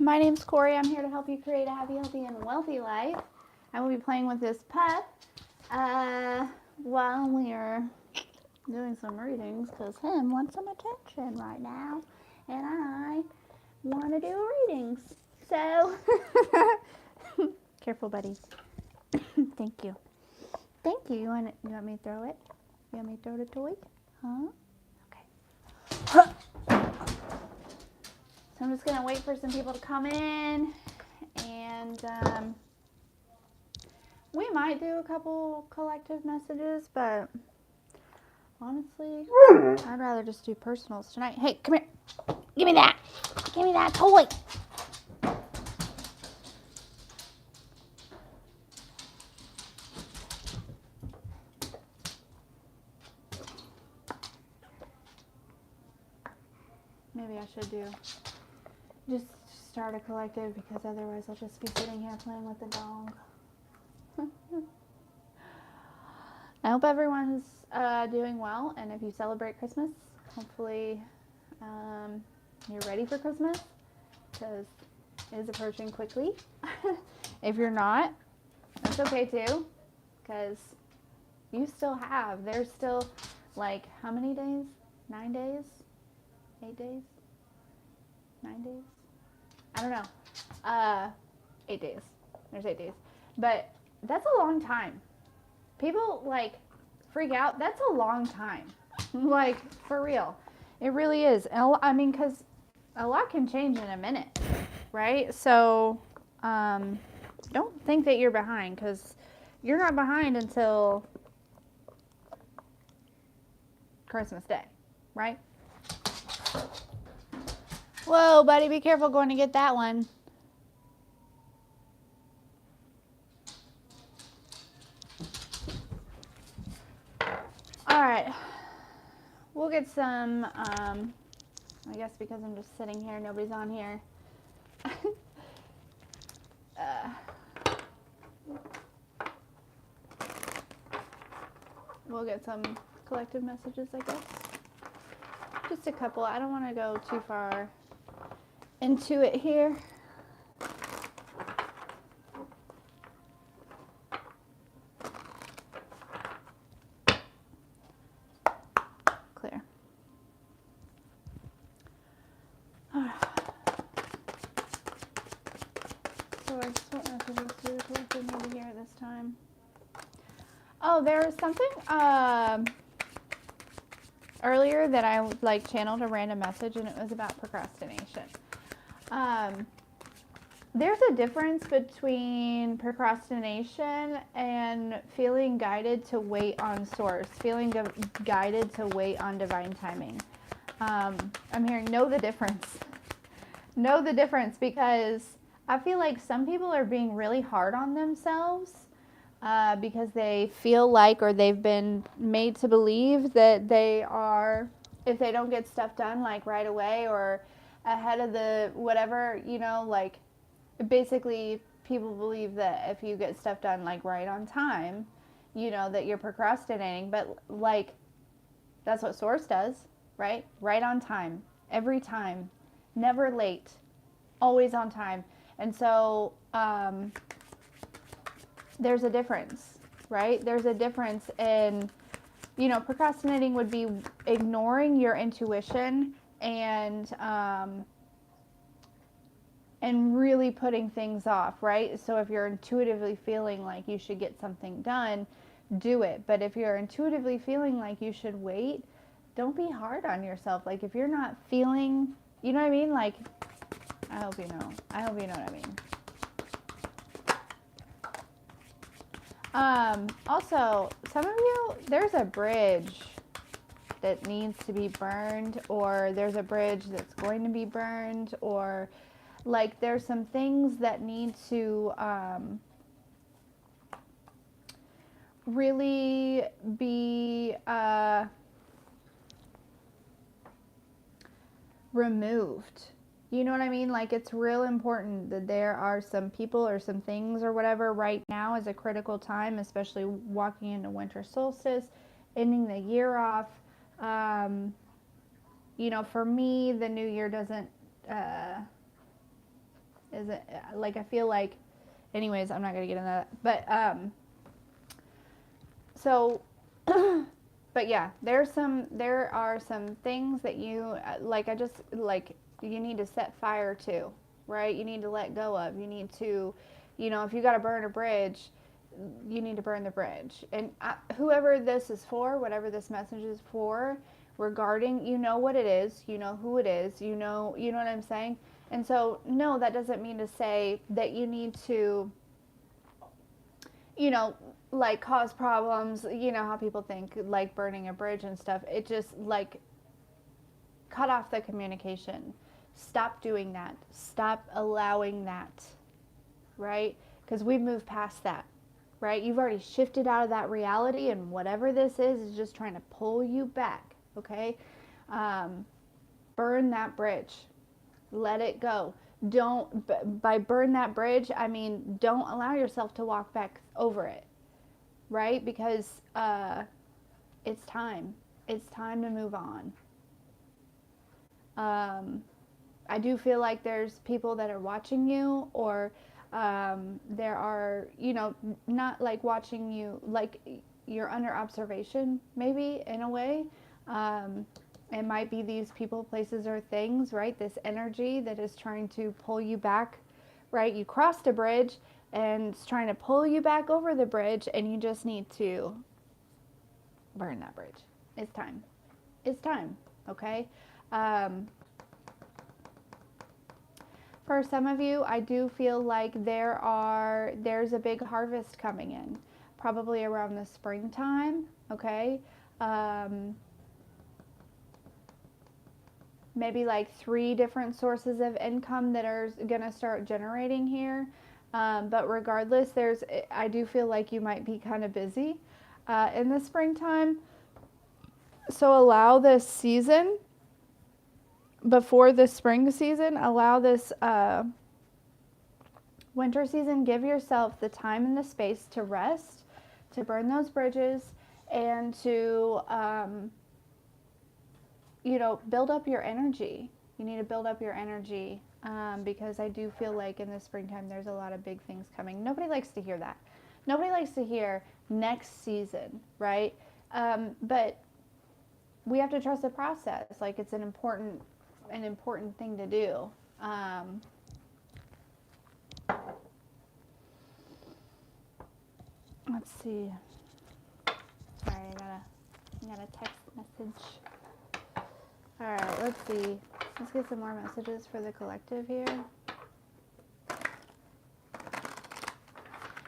My name's Corey. I'm here to help you create a happy, healthy, and wealthy life. I will be playing with this pet while we're doing some readings because him wants some attention right now, and I want to do readings. So, careful, buddy. Thank you. Thank you. You want me to throw it? You want me to throw the toy? Huh? Okay. So I'm just going to wait for some people to come in, and we might do a couple collective messages, but honestly, I'd rather just do personals tonight. Hey, come here. Give me that. Give me that toy. Maybe I should just start a collective because otherwise I'll just be sitting here playing with the dog. I hope everyone's doing well, and if you celebrate Christmas, hopefully you're ready for Christmas because it is approaching quickly. If you're not, that's okay too, because you still have, there's still like how many days? 9 days? 8 days? 9 days? I don't know. 8 days. There's 8 days. But that's a long time. People like freak out. That's a long time. Like, for real. It really is. I mean, because a lot can change in a minute, right? So don't think that you're behind, because you're not behind until Christmas Day, right? Whoa, buddy, be careful going to get that one. All right, we'll get some, I guess because I'm just sitting here, nobody's on here. We'll get some collective messages, I guess. Just a couple. I don't want to go too far into it here. Clear. So I just want messages to the collective maybe here this time. Oh, there was something earlier that I like channeled a random message, and it was about procrastination. There's a difference between procrastination and feeling guided to wait on source, feeling guided to wait on divine timing. I'm hearing know the difference. Know the difference, because I feel like some people are being really hard on themselves because they feel like, or they've been made to believe that they are, if they don't get stuff done like right away or ahead of the whatever, you know, like basically people believe that if you get stuff done like right on time, you know, that you're procrastinating. But like, that's what source does, right? Right on time, every time, never late, always on time. And so there's a difference, right? There's a difference in, you know, procrastinating would be ignoring your intuition and really putting things off, right? So if you're intuitively feeling like you should get something done, do it. But if you're intuitively feeling like you should wait, don't be hard on yourself. Like, if you're not feeling, you know what I mean? Like, I hope you know. I hope you know what I mean. Also, some of you, there's a bridge that needs to be burned, or there's a bridge that's going to be burned, or like there's some things that need to really be removed. You know what I mean? Like, it's real important that there are some people or some things or whatever. Right now is a critical time, especially walking into winter solstice, ending the year off. You know, for me, the new year doesn't Is it like, I feel like, anyways, I'm not gonna get into that, but so but yeah, there are some things that you like, you need to set fire to, right? You need to let go of. You need to, if you got to burn a bridge, you need to burn the bridge. And whoever this is for, whatever this message is for, regarding, what it is, who it is, you know what I'm saying? And so, no, that doesn't mean to say that you need to, like, cause problems. You know how people think, like, burning a bridge and stuff. It just, like, cut off the communication. Stop doing that. Stop allowing that, right? Because we've moved past that, right? You've already shifted out of that reality, and whatever this is just trying to pull you back, okay? Burn that bridge. Let it go. By burn that bridge, I mean, don't allow yourself to walk back over it, right? Because it's time. It's time to move on. I do feel like there's people that are watching you, or there are, not like watching you, like you're under observation, maybe, in a way. It might be these people, places, or things, right? This energy that is trying to pull you back, right? You crossed a bridge and it's trying to pull you back over the bridge, and you just need to burn that bridge. It's time. It's time, okay? For some of you, I do feel like there's a big harvest coming in, probably around the springtime, okay? Maybe like 3 different sources of income that are going to start generating here. But regardless, I do feel like you might be kind of busy in the springtime. So allow this season, before the spring season, allow this winter season, give yourself the time and the space to rest, to burn those bridges, and to build up your energy. You need to build up your energy, because I do feel like in the springtime there's a lot of big things coming. Nobody likes to hear that. Nobody likes to hear next season, right? But we have to trust the process. Like, it's an important thing to do. Let's see. Sorry, I got a text message. All right, let's see. Let's get some more messages for the collective here.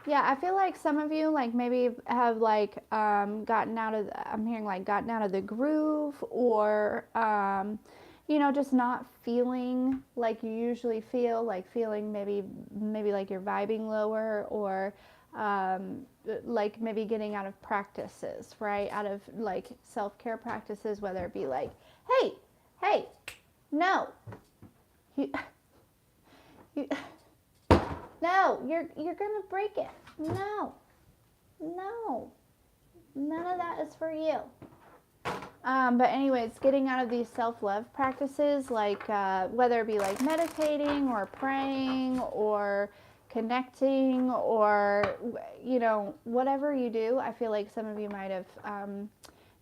Yeah, I feel like some of you, like, maybe have, like, gotten out of, I'm hearing, like, gotten out of the groove, or, just not feeling like you usually feel, like feeling maybe like you're vibing lower, or, like, maybe getting out of practices, right? Out of, like, self-care practices, whether it be like, hey, no, no, you're gonna break it. No, none of that is for you. But anyways, getting out of these self-love practices, like whether it be like meditating or praying or connecting, or whatever you do. I feel like some of you might have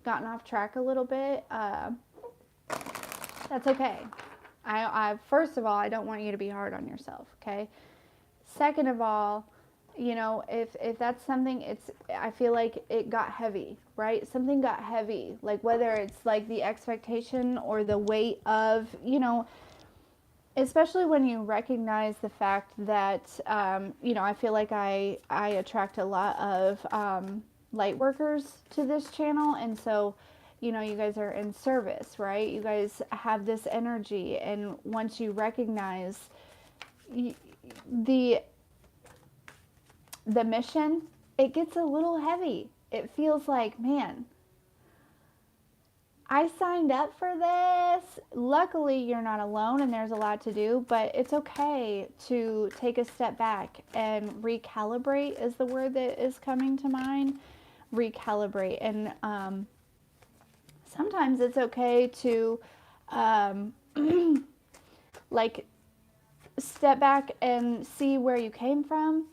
gotten off track a little bit. That's okay. I first of all, I don't want you to be hard on yourself, okay? Second of all, if that's something, I feel like it got heavy, right? Something got heavy, like whether it's like the expectation or the weight of, especially when you recognize the fact that, I feel like I attract a lot of light workers to this channel. And so, you guys are in service, right? You guys have this energy. And once you recognize the mission, it gets a little heavy. It feels like, man, I signed up for this. Luckily, you're not alone and there's a lot to do, but it's okay to take a step back and recalibrate is the word that is coming to mind. Recalibrate. And sometimes it's okay to like step back and see where you came from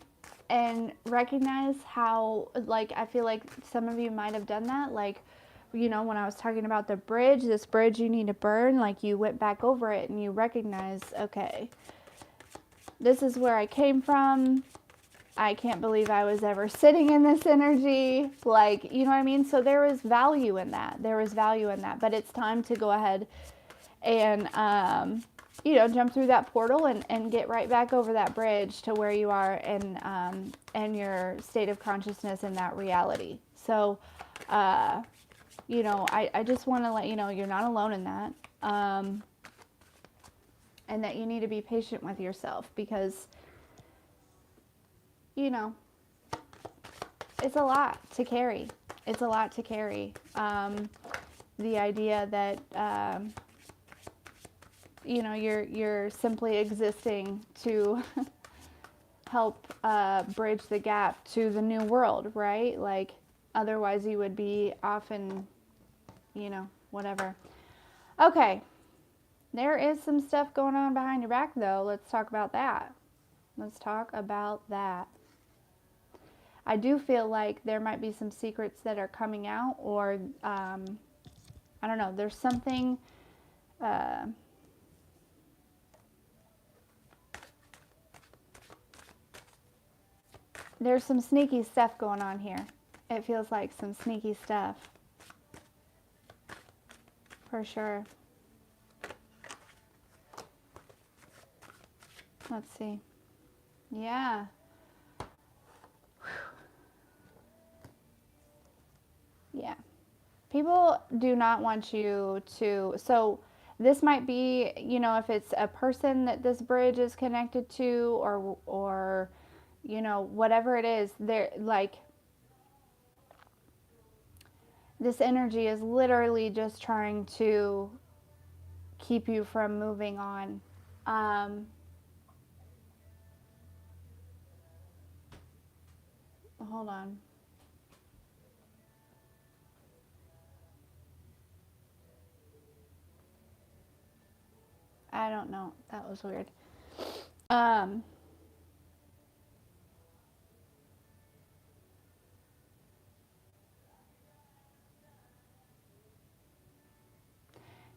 and recognize how, like, I feel like some of you might have done that. Like, you know, when I was talking about the bridge, this bridge you need to burn, like you went back over it and you recognize, okay, this is where I came from. I can't believe I was ever sitting in this energy. Like, you know what I mean? So there is value in that. There is value in that. But it's time to go ahead and, you know, jump through that portal and get right back over that bridge to where you are and your state of consciousness in that reality. So, you know, I just want to let you know you're not alone in that. And that you need to be patient with yourself because, you know, it's a lot to carry. It's a lot to carry. The idea that, you know, you're simply existing to help bridge the gap to the new world, right? Like, otherwise you would be off in, you know, whatever. Okay, there is some stuff going on behind your back, though. Let's talk about that. Let's talk about that. I do feel like there might be some secrets that are coming out, or I don't know, there's something there's some sneaky stuff going on here. It feels like some sneaky stuff. For sure. Let's see. Yeah. Yeah. People do not want you to, so this might be, you know, if it's a person that this bridge is connected to, or you know, whatever it is, they're like, this energy is literally just trying to keep you from moving on. Hold on. I don't know. That was weird.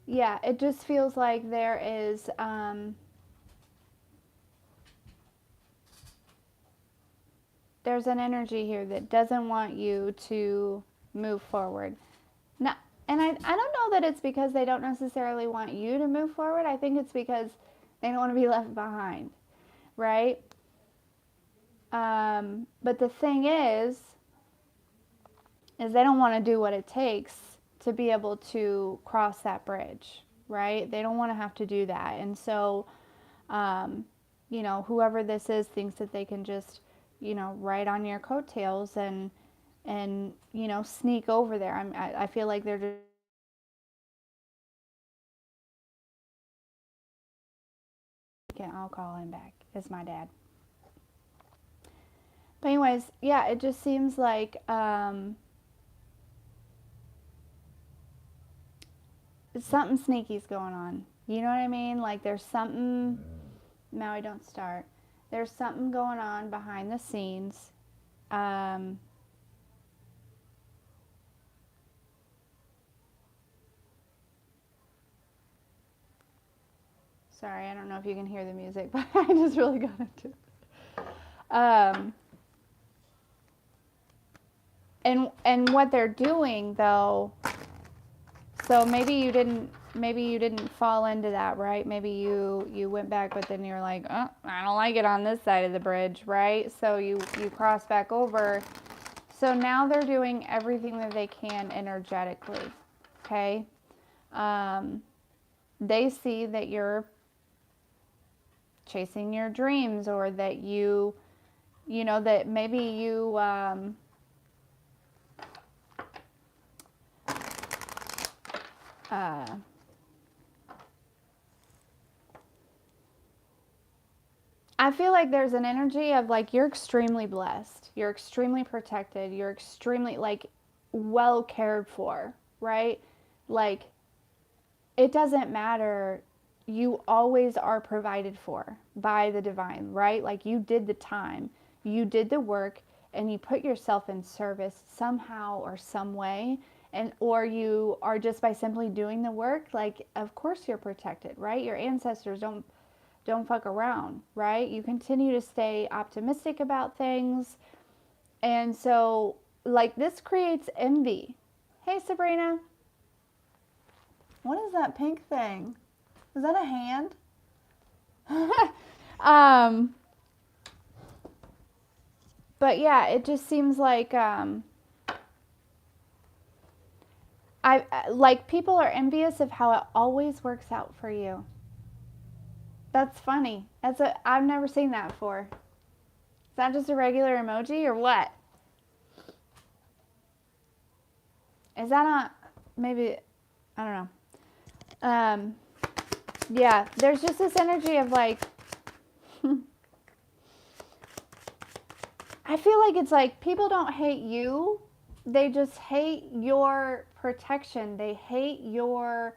Yeah, it just feels like there is, there's an energy here that doesn't want you to move forward. Now, and I don't know that it's because they don't necessarily want you to move forward. I think it's because they don't want to be left behind, right? But the thing is they don't want to do what it takes to be able to cross that bridge, right? They don't want to have to do that. And so, you know, whoever this is thinks that they can just, you know, ride on your coattails and you know, sneak over there. I feel like they're just, I'll call him back. It's my dad. But anyways, yeah, it just seems like something sneaky's going on. You know what I mean? Like there's something. Maui, don't start. There's something going on behind the scenes. Sorry, I don't know if you can hear the music, but I just really got into it. And what they're doing though, so maybe you didn't fall into that, right? Maybe you went back, but then you're like, oh, I don't like it on this side of the bridge, right? So you cross back over. So now they're doing everything that they can energetically, okay? They see that you're chasing your dreams, or that you know, that maybe you I feel like there's an energy of like you're extremely blessed, you're extremely protected, you're extremely like well cared for, right? Like it doesn't matter you always are provided for by the divine, right? Like you did the time, you did the work, and you put yourself in service somehow or some way. And or you are just by simply doing the work, like of course you're protected, right? Your ancestors don't fuck around, right? You continue to stay optimistic about things. And so like this creates envy. Hey Sabrina, what is that pink thing? Is that a hand? But yeah, it just seems like I like people are envious of how it always works out for you. That's funny. I've never seen that before. Is that just a regular emoji or what? Is that not maybe I don't know. Yeah, there's just this energy of like I feel like it's like people don't hate you. They just hate your protection. They hate your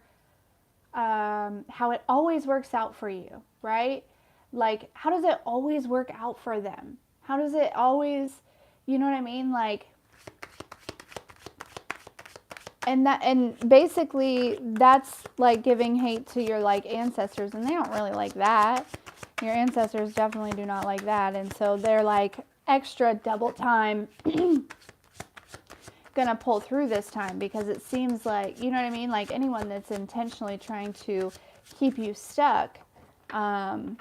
how it always works out for you, right? Like, how does it always work out for them? How does it always, you know what I mean? Like, and basically that's like giving hate to your like ancestors, and they don't really like that. Your ancestors definitely do not like that, and so they're like extra double time gonna pull through this time because it seems like, you know what I mean, like anyone that's intentionally trying to keep you stuck, well,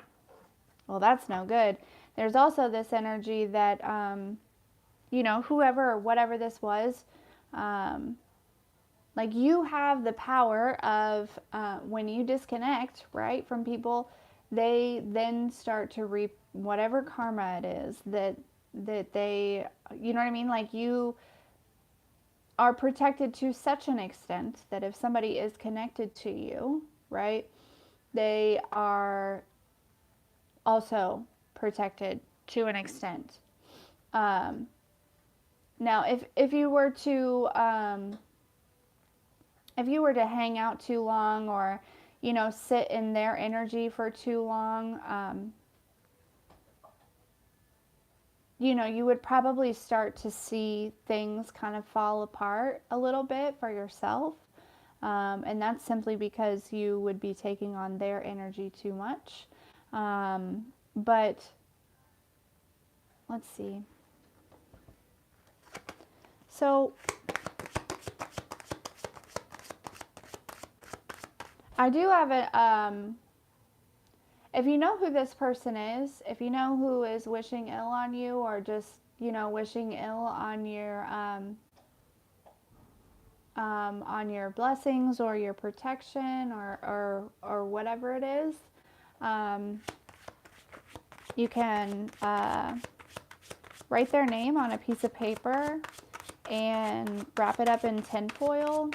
that's no good. There's also this energy that you know, whoever or whatever this was, like you have the power of when you disconnect, right, from people, they then start to reap whatever karma it is that they, you know what I mean, like you are protected to such an extent that if somebody is connected to you, right, they are also protected to an extent. Now, if you were to hang out too long, or you know, sit in their energy for too long, you know, you would probably start to see things kind of fall apart a little bit for yourself. And that's simply because you would be taking on their energy too much. But let's see. So I do have a, if you know who this person is, if you know who is wishing ill on you, or just, you know, wishing ill on your blessings or your protection, or whatever it is, you can write their name on a piece of paper and wrap it up in tinfoil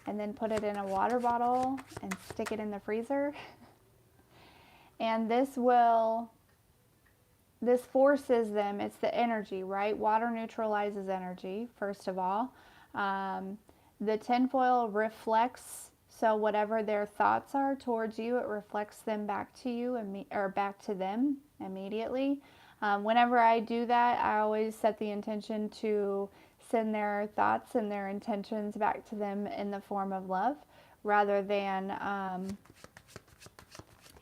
and then put it in a water bottle and stick it in the freezer. And this forces them, it's the energy, right? Water neutralizes energy, first of all. The tinfoil reflects, so whatever their thoughts are towards you, it reflects them back to you, or back to them immediately. Whenever I do that, I always set the intention to send their thoughts and their intentions back to them in the form of love, rather than,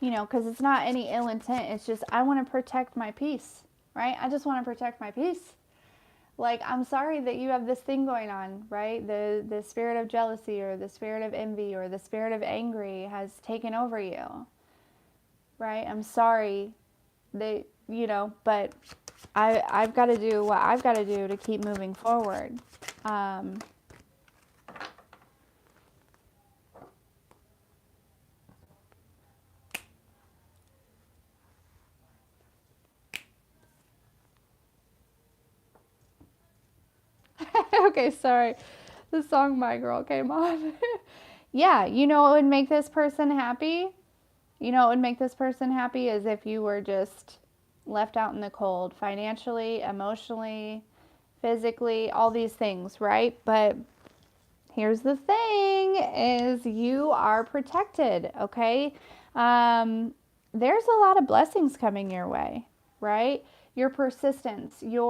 you know, because it's not any ill intent. It's just, I want to protect my peace, right? I just want to protect my peace. Like, I'm sorry that you have this thing going on, right? The spirit of jealousy, or the spirit of envy, or the spirit of angry has taken over you, right? I'm sorry that, you know, but I've got to do what I've got to do to keep moving forward. Okay, sorry. The song My Girl came on. Yeah, you know what would make this person happy? You know what would make this person happy is if you were just left out in the cold, financially, emotionally, physically, all these things, right? But here's the thing, is you are protected, okay? There's a lot of blessings coming your way, right? Your persistence, you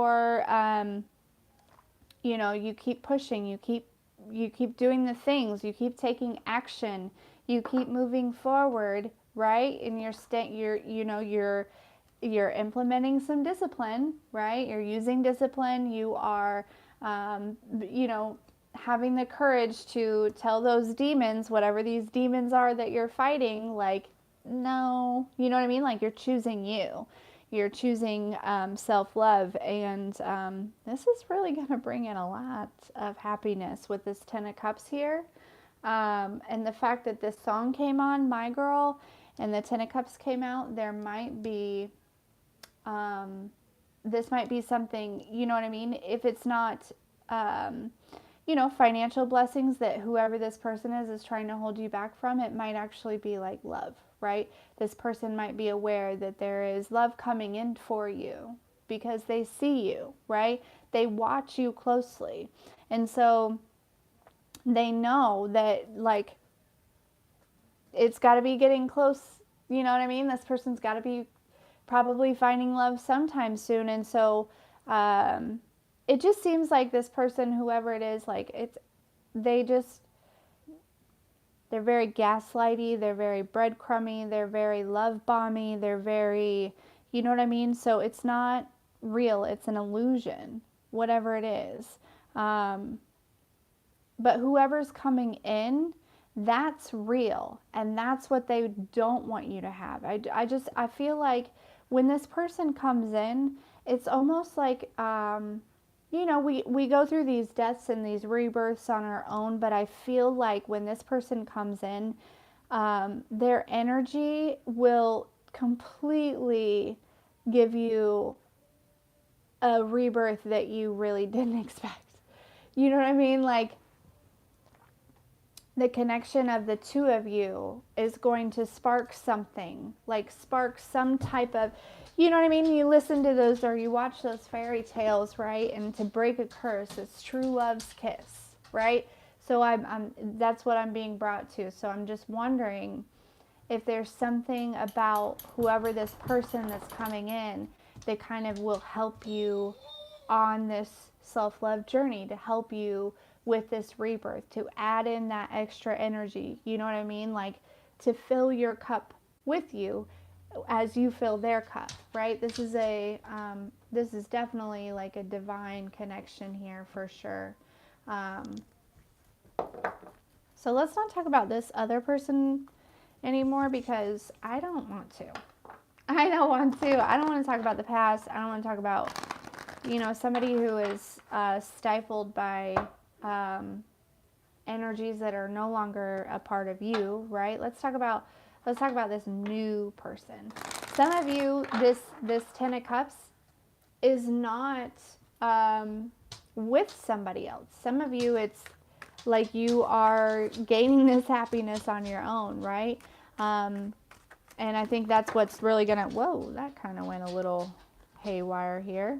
keep pushing, you keep doing the things, you keep taking action, you keep moving forward, right? And you're implementing some discipline, right? You're using discipline. You are, um, you know, having the courage to tell those demons, whatever these demons are that you're fighting, like, no, you know what I mean? Like, you're choosing you. You're choosing self love. And this is really going to bring in a lot of happiness with this Ten of Cups here. And the fact that this song came on, My Girl, and the Ten of Cups came out, there might be this might be something, you know what I mean? If it's not, um, financial blessings that whoever this person is trying to hold you back from, it might actually be like love, right? This person might be aware that there is love coming in for you because they see you, right? They watch you closely. And so they know that, like, it's got to be getting close, you know what I mean? This person's got to be probably finding love sometime soon. And so it just seems like this person, whoever it is, like they just, they're very gaslighty, they're very breadcrumby, they're very love bomby, they're very, you know what I mean? So it's not real, it's an illusion, whatever it is. But whoever's coming in, that's real, and that's what they don't want you to have. I feel like when this person comes in, it's almost like, we go through these deaths and these rebirths on our own, but I feel like when this person comes in, their energy will completely give you a rebirth that you really didn't expect. You know what I mean? Like, the connection of the two of you is going to spark something, like spark some type of, you know what I mean? You listen to those or you watch those fairy tales, right? And to break a curse, it's true love's kiss, right? So that's what I'm being brought to. So I'm just wondering if there's something about whoever this person that's coming in that kind of will help you on this self-love journey, to help you with this rebirth, to add in that extra energy, you know what I mean? Like, to fill your cup with you as you fill their cup, right? This is definitely like a divine connection here for sure. So let's not talk about this other person anymore because I don't want to. I don't want to. I don't want to talk about the past. I don't want to talk about, somebody who is stifled by energies that are no longer a part of you, right? Let's talk about this new person. Some of you, this Ten of Cups is not with somebody else. Some of you, it's like you are gaining this happiness on your own, right? And I think that's what's really gonna, whoa, that kind of went a little haywire here.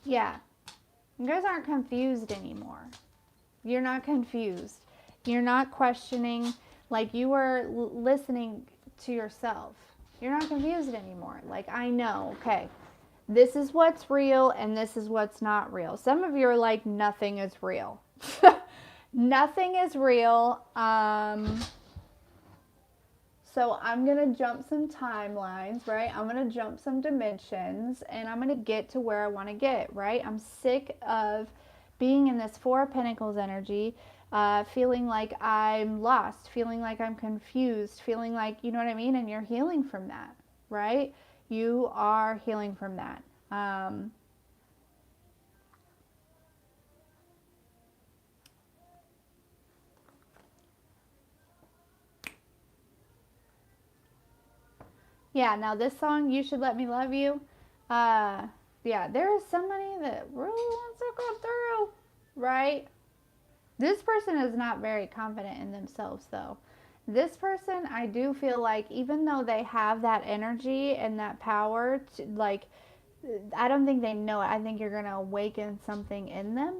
Yeah, you guys aren't confused anymore. You're not confused. You're not questioning, like you were listening to yourself. You're not confused anymore. Like, I know, okay, this is what's real and this is what's not real. Some of you are like, nothing is real. Nothing is real. So I'm going to jump some timelines, right? I'm going to jump some dimensions and I'm going to get to where I want to get, right? I'm sick of being in this Four of Pentacles energy, feeling like I'm lost, feeling like I'm confused, feeling like, you know what I mean? And you're healing from that, right? You are healing from that. Yeah, now this song, You Should Let Me Love You. Yeah, there is somebody that really wants to come through, right? This person is not very confident in themselves, though. This person, I do feel like, even though they have that energy and that power, to, like, I don't think they know it. I think you're going to awaken something in them.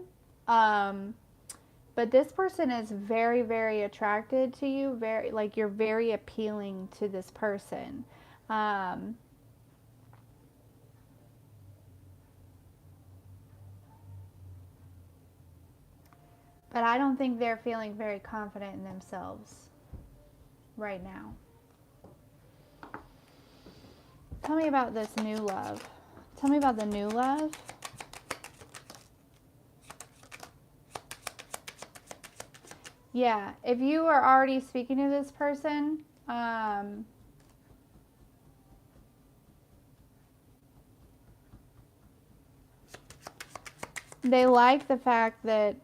But this person is very, very attracted to you. Very, like, you're very appealing to this person. But I don't think they're feeling very confident in themselves right now. Tell me about this new love. Tell me about the new love. Yeah, if you are already speaking to this person, they like the fact that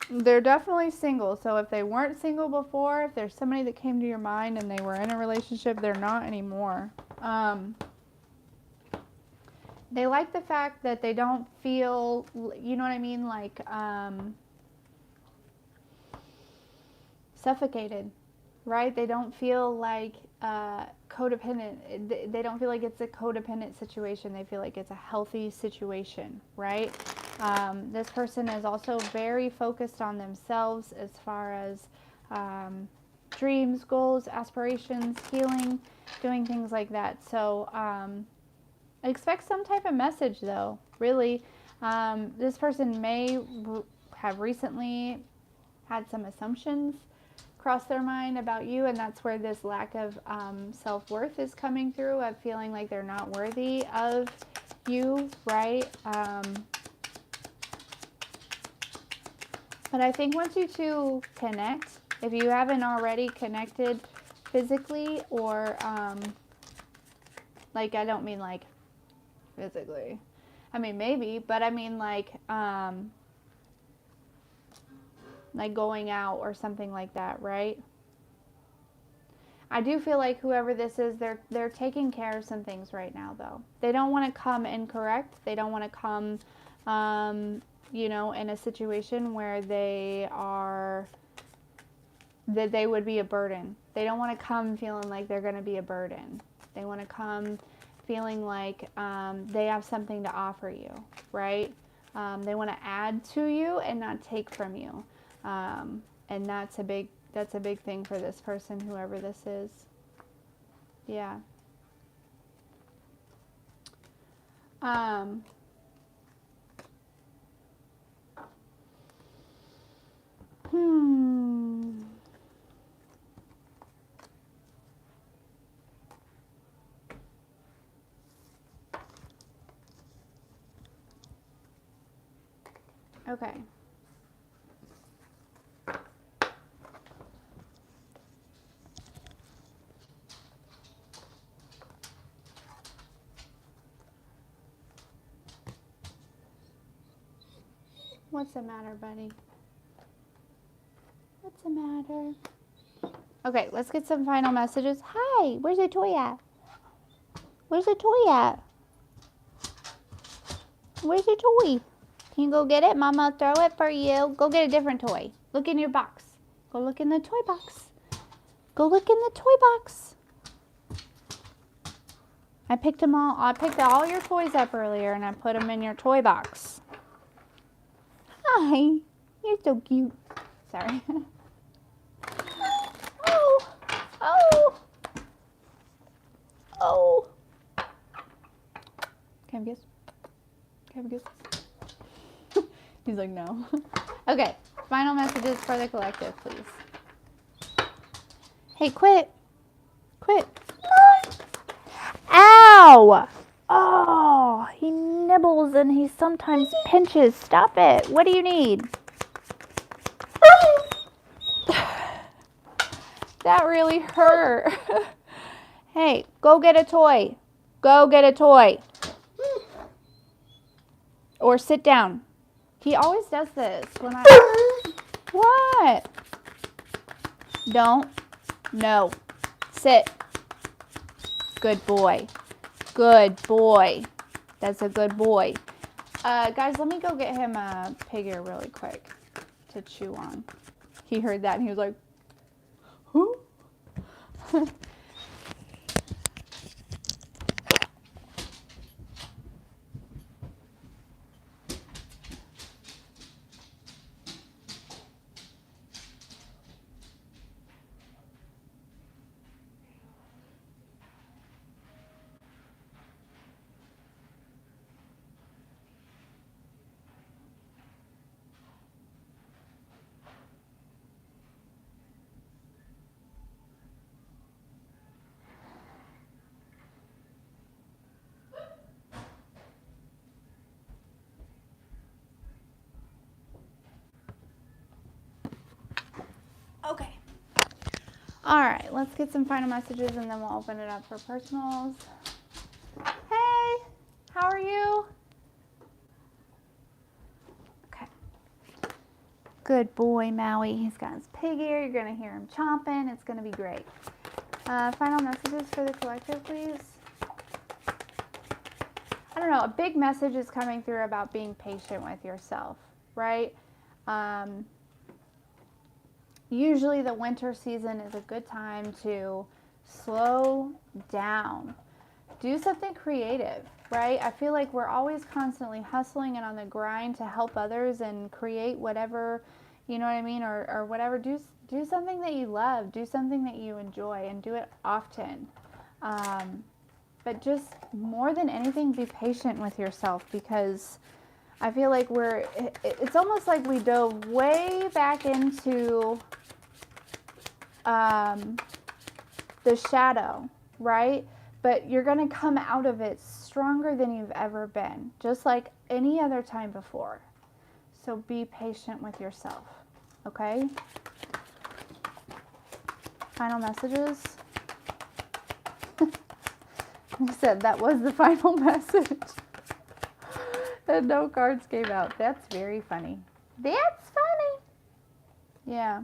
they're definitely single. So if they weren't single before, if there's somebody that came to your mind and they were in a relationship, they're not anymore. They like the fact that they don't feel, you know what I mean, like suffocated, right? They don't feel like codependent. They don't feel like it's a codependent situation. They feel like it's a healthy situation, right? This person is also very focused on themselves as far as dreams, goals, aspirations, healing, doing things like that. So expect some type of message, though, really. This person may have recently had some assumptions cross their mind about you, and that's where this lack of self-worth is coming through, of feeling like they're not worthy of you, right? But I think once you two connect, if you haven't already connected physically, or like, I don't mean like physically, I mean maybe, but I mean like going out or something like that, right? I do feel like whoever this is, they're taking care of some things right now, though. They don't want to come incorrect. They don't want to come, you know, in a situation where they would be a burden. They don't want to come feeling like they're going to be a burden. They want to come feeling like they have something to offer you, right? They want to add to you and not take from you. And that's a big thing for this person, whoever this is. Yeah. Okay. What's the matter, buddy? What's the matter? Okay, let's get some final messages. Hi, where's the toy at? Where's the toy at? Where's your toy? Can you go get it? Mama, throw it for you. Go get a different toy. Look in your box. Go look in the toy box. Go look in the toy box. I picked them all. I picked all your toys up earlier and I put them in your toy box. Hi, you're so cute. Sorry. Oh, oh, oh. Can I have a kiss? Can I have a kiss? He's like, no. Okay, final messages for the collective, please. Hey, quit. Quit. Ow! Oh, he nibbles and he sometimes pinches. Stop it. What do you need? That really hurt. Hey, go get a toy. Go get a toy. Or sit down. He always does this when I... What? Don't. No. Sit. Good boy. Good boy. That's a good boy. Guys, let me go get him a pig ear really quick to chew on. He heard that and he was like, who? All right, let's get some final messages and then we'll open it up for personals. Hey, how are you? Okay. Good boy, Maui. He's got his pig ear. You're going to hear him chomping. It's going to be great. Final messages for the collective, please. I don't know. A big message is coming through about being patient with yourself, right? Usually the winter season is a good time to slow down. Do something creative, right? I feel like we're always constantly hustling and on the grind to help others and create whatever, you know what I mean, or whatever. Do something that you love. Do something that you enjoy and do it often. But just more than anything, be patient with yourself, because I feel like it's almost like we dove way back into the shadow, right? But you're going to come out of it stronger than you've ever been, just like any other time before. So be patient with yourself, okay? Final messages. He said that was the final message. And no cards came out. That's very funny. That's funny. Yeah.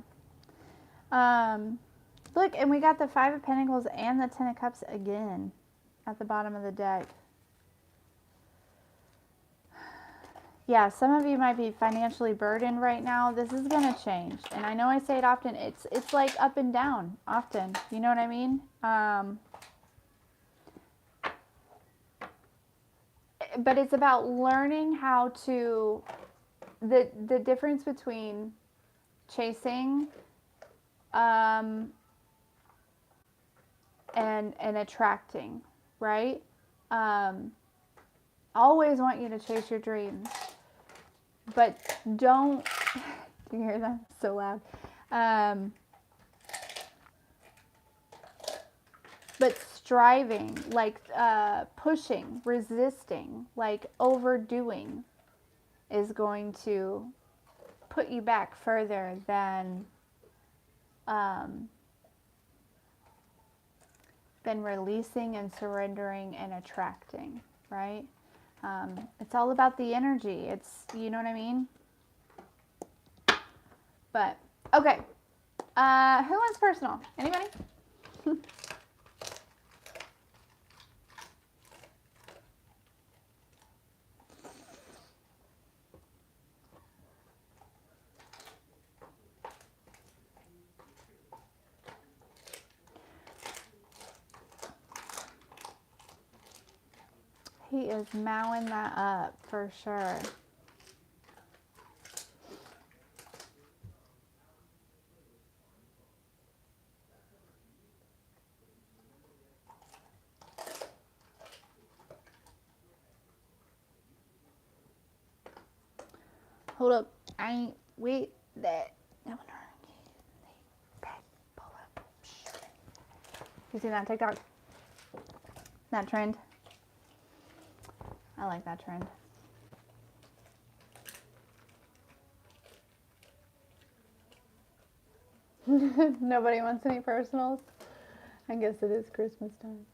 Look, and we got the 5 of Pentacles and the 10 of Cups again at the bottom of the deck. Yeah, some of you might be financially burdened right now. This is going to change. And I know I say it often. It's like up and down often. You know what I mean? But it's about learning how to, the difference between chasing and attracting, right? Always want you to chase your dreams, but don't, do you hear that? So loud. But striving, like pushing, resisting, like overdoing is going to put you back further than releasing and surrendering and attracting, right? It's all about the energy. It's, you know what I mean? But, okay. Who wants personal? Anybody? He is mowing that up for sure. Hold up. I ain't wait that. Pull up. You see that TikTok? That trend? I like that trend. Nobody wants any personals? I guess it is Christmas time.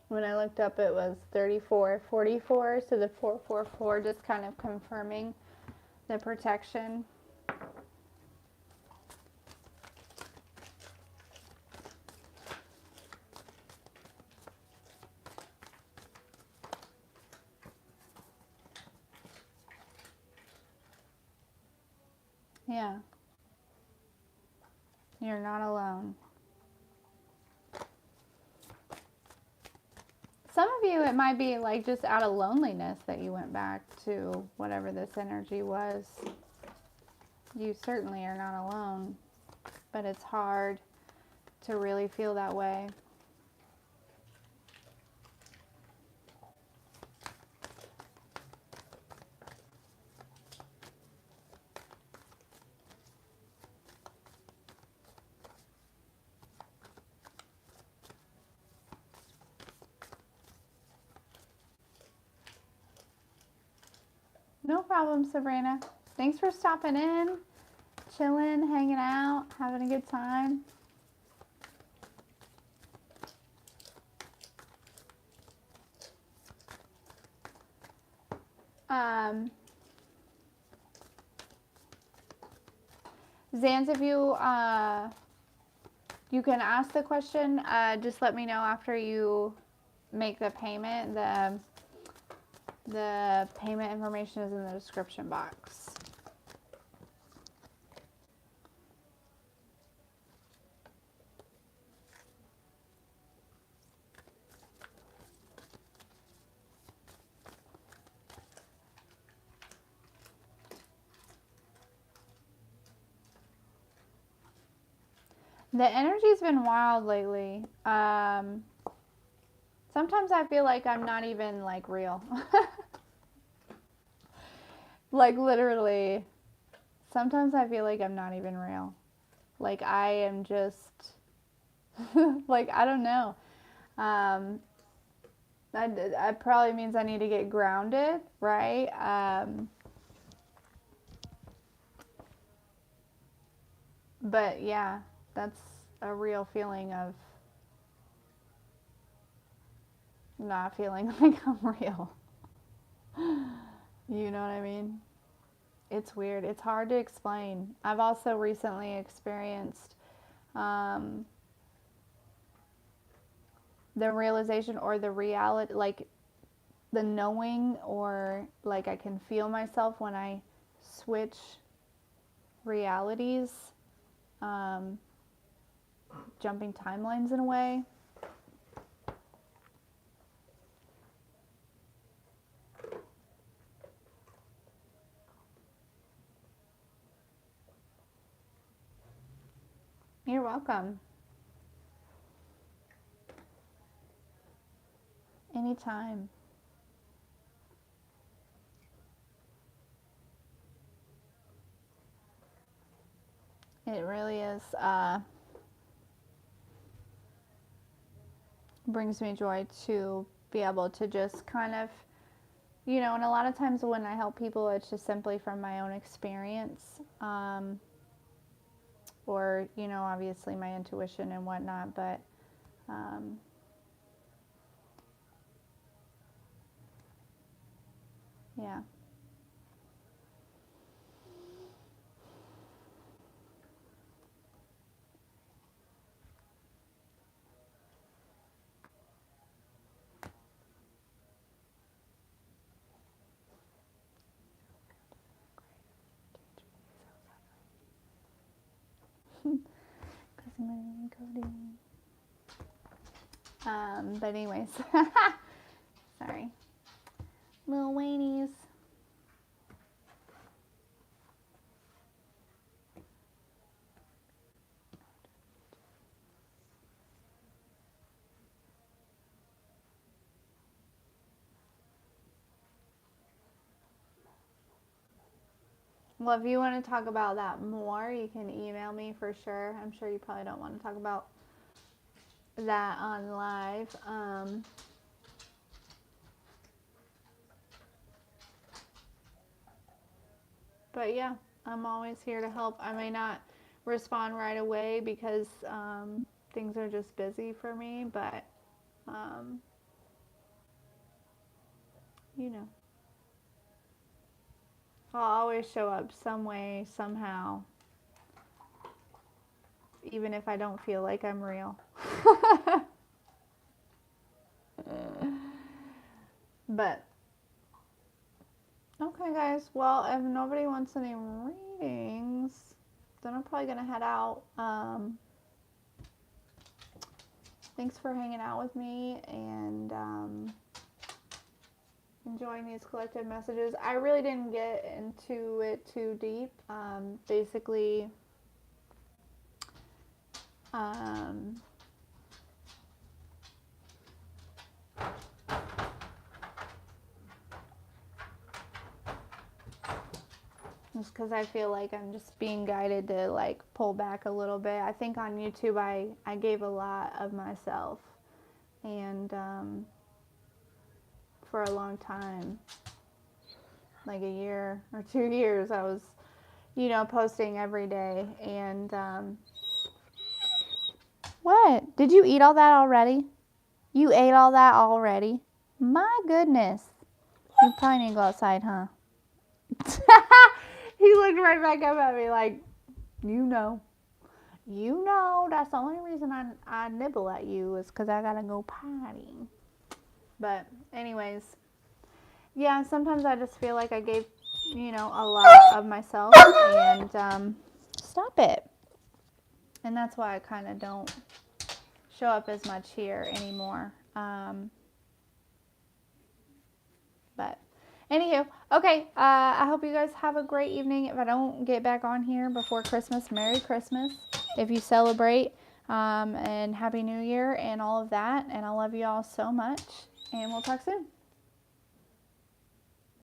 When I looked up, it was 3444, so the 444 just kind of confirming the protection. Yeah. You're not alone. Some of you, it might be like just out of loneliness that you went back to whatever this energy was. You certainly are not alone, but it's hard to really feel that way. No problem, Sabrina. Thanks for stopping in, chilling, hanging out, having a good time. Zans, if you can ask the question, just let me know after you make the payment. The payment information is in the description box. The energy's been wild lately. Sometimes I feel like I'm not even like real. Like literally, sometimes I feel like I'm not even real. Like I am just like I don't know. That probably means I need to get grounded, right? But yeah, that's a real feeling of not feeling like I'm real. You know what I mean? It's weird. It's hard to explain. I've also recently experienced um, the realization or the reality, like the knowing, or like I can feel myself when I switch realities, um, jumping timelines in a way. You're welcome. Anytime. It really is. Brings me joy to be able to just kind of, and a lot of times when I help people, it's just simply from my own experience, or, obviously my intuition and whatnot, but yeah. But anyways, sorry. Little weenies. Well, if you want to talk about that more, you can email me for sure. I'm sure you probably don't want to talk about that on live. But yeah, I'm always here to help. I may not respond right away because things are just busy for me, but um, you know, I'll always show up some way, somehow, even if I don't feel like I'm real. But okay, guys. Well, if nobody wants any readings, then I'm probably gonna head out. Thanks for hanging out with me and enjoying these collective messages. I really didn't get into it too deep. Basically, just because I feel like I'm just being guided to like pull back a little bit. I think on YouTube I gave a lot of myself, and for a long time like a year or 2 years, I was, you know, posting every day. And what? Did you eat all that already? You ate all that already? My goodness. You probably need to go outside, huh? He looked right back up at me like, you know. You know, that's the only reason I nibble at you is because I got to go potty. But anyways, yeah, sometimes I just feel like I gave, you know, a lot of myself and stop it. And that's why I kind of don't show up as much here anymore. But anywho, okay, I hope you guys have a great evening. If I don't get back on here before Christmas, Merry Christmas. If you celebrate, and Happy New Year and all of that. And I love you all so much. And we'll talk soon.